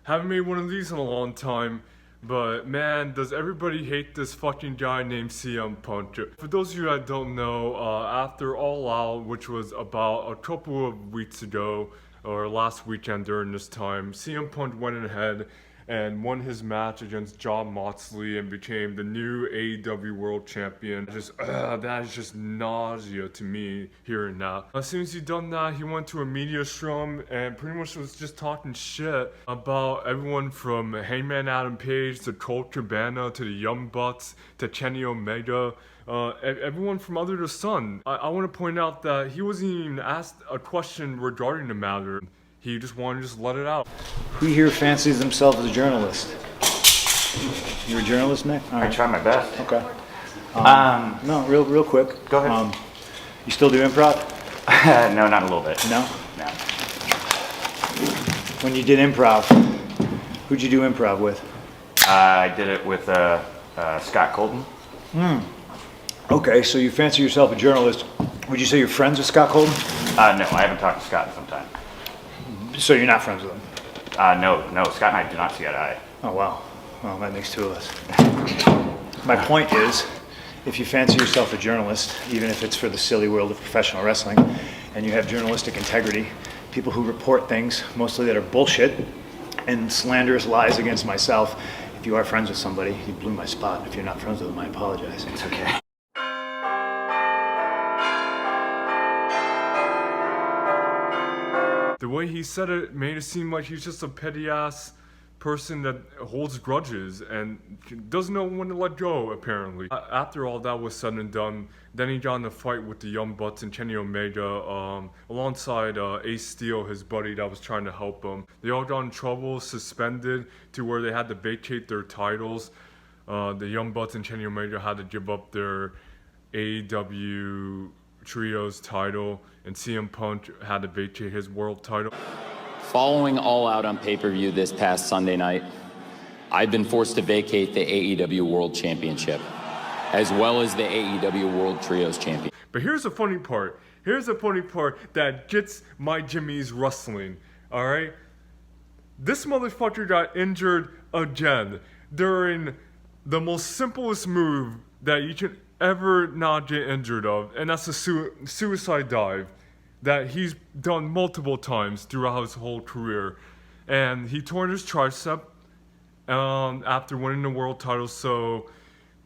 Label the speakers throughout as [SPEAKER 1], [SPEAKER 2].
[SPEAKER 1] Haven't made one of these in a long time, but man, does everybody hate this fucking guy named CM Punk. For those of you that don't know, after All Out, which was about a couple of weeks ago, or last weekend during this time, CM Punk went ahead and won his match against Jon Moxley and became the new AEW World Champion. That is just nausea to me hearing that. As soon as he done that, he went to a media scrum and pretty much was just talking shit about everyone from Hangman Page to Colt Cabana to the Young Bucks to Kenny Omega. Everyone from under the sun. I want to point out that he wasn't even asked a question regarding the matter. He just wanted to just let it out.
[SPEAKER 2] Who here fancies themselves as a journalist? You're a journalist, Nick?
[SPEAKER 3] All right. I try my best.
[SPEAKER 2] Okay. No, real quick.
[SPEAKER 3] Go ahead.
[SPEAKER 2] You still do improv?
[SPEAKER 3] No, not a little bit.
[SPEAKER 2] No?
[SPEAKER 3] No.
[SPEAKER 2] When you did improv, who'd you do improv with?
[SPEAKER 3] I did it with Scott Colton.
[SPEAKER 2] Okay, so you fancy yourself a journalist. Would you say you're friends with Scott Colton?
[SPEAKER 3] No, I haven't talked to Scott in some time.
[SPEAKER 2] So you're not friends with him?
[SPEAKER 3] No, Scott and I do not see eye to eye.
[SPEAKER 2] Oh, wow. Well, that makes two of us. My point is, if you fancy yourself a journalist, even if it's for the silly world of professional wrestling, and you have journalistic integrity, people who report things, mostly that are bullshit, and slanderous lies against myself, if you are friends with somebody, you blew my spot. If you're not friends with them, I apologize.
[SPEAKER 3] It's okay.
[SPEAKER 1] The way he said it made it seem like he's just a petty ass person that holds grudges and doesn't know when to let go, apparently. After all that was said and done, then he got in a fight with the Young Bucks and Kenny Omega alongside Ace Steel, his buddy that was trying to help him. They all got in trouble, suspended to where they had to vacate their titles. The Young Bucks and Kenny Omega had to give up their AEW Trios title, and CM Punk had to vacate his world title.
[SPEAKER 4] Following All Out on pay-per-view this past Sunday night, I've been forced to vacate the AEW World Championship, as well as the AEW World Trios Championship.
[SPEAKER 1] But here's the funny part. Here's the funny part that gets my Jimmy's wrestling, alright? This motherfucker got injured again during the most simplest move that you can ever not get injured of, and that's a suicide dive that he's done multiple times throughout his whole career. And he torn his tricep after winning the world title, so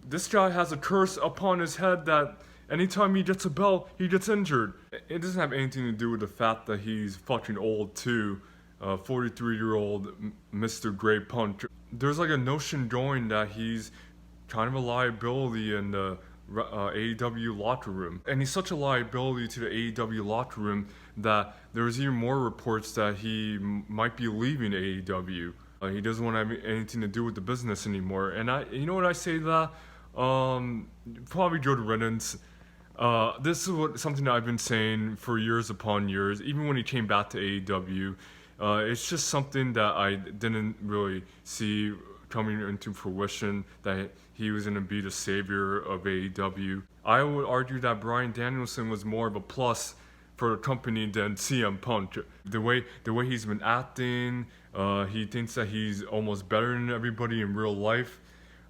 [SPEAKER 1] this guy has a curse upon his head that anytime he gets a belt, he gets injured. It doesn't have anything to do with the fact that he's fucking old too. 43-year-old Mr. Grey Punk. There's like a notion going that he's kind of a liability in the AEW locker room, and he's such a liability to the AEW locker room that there's even more reports that he might be leaving AEW. He doesn't want to have anything to do with the business anymore. And you know what I say to that? Probably good riddance. This is something that I've been saying for years upon years, even when he came back to AEW. It's just something that I didn't really see coming into fruition, that he was going to be the savior of AEW. I would argue that Bryan Danielson was more of a plus for the company than CM Punk. The way he's been acting, he thinks that he's almost better than everybody in real life,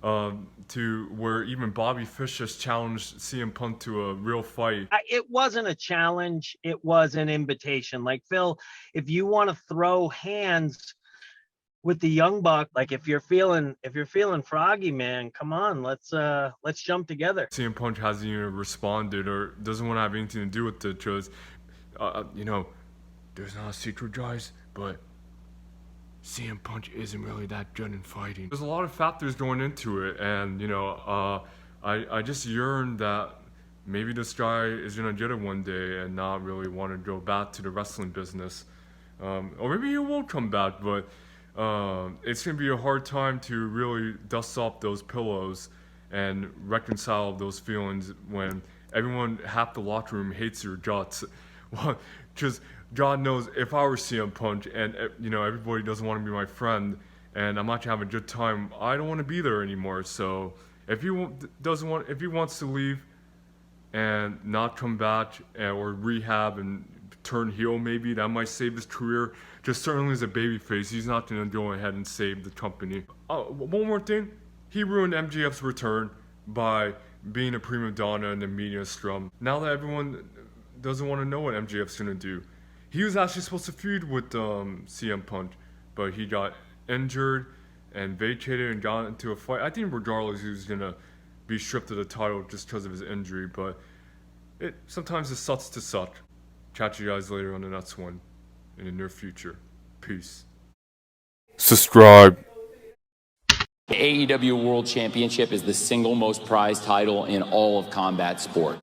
[SPEAKER 1] to where even Bobby Fish has challenged CM Punk to a real fight.
[SPEAKER 5] It wasn't a challenge, it was an invitation. Like, Phil, if you want to throw hands with the Young Buck, like if you're feeling froggy, man, come on, let's jump together.
[SPEAKER 1] CM Punk hasn't even responded or doesn't want to have anything to do with it because, there's not a secret, guys, but CM Punk isn't really that good in fighting. There's a lot of factors going into it, and I just yearn that maybe this guy is gonna get it one day and not really want to go back to the wrestling business, or maybe he won't come back, but. It's going to be a hard time to really dust off those pillows and reconcile those feelings when half the locker room hates your guts. Well, because God knows if I were CM Punk and everybody doesn't want to be my friend and I'm not having a good time, I don't want to be there anymore. So if he wants to leave and not come back or rehab and turn heel, maybe that might save his career, just certainly as a babyface, he's not going to go ahead and save the company. One more thing, he ruined MJF's return by being a prima donna in the media scrum. Now that everyone doesn't want to know what MJF's going to do. He was actually supposed to feud with CM Punk, but he got injured and vacated and got into a fight. I think regardless he was going to be stripped of the title just because of his injury, but sometimes it sucks to suck. Catch you guys later on the next one in the near future. Peace. Subscribe.
[SPEAKER 4] The AEW World Championship is the single most prized title in all of combat sport.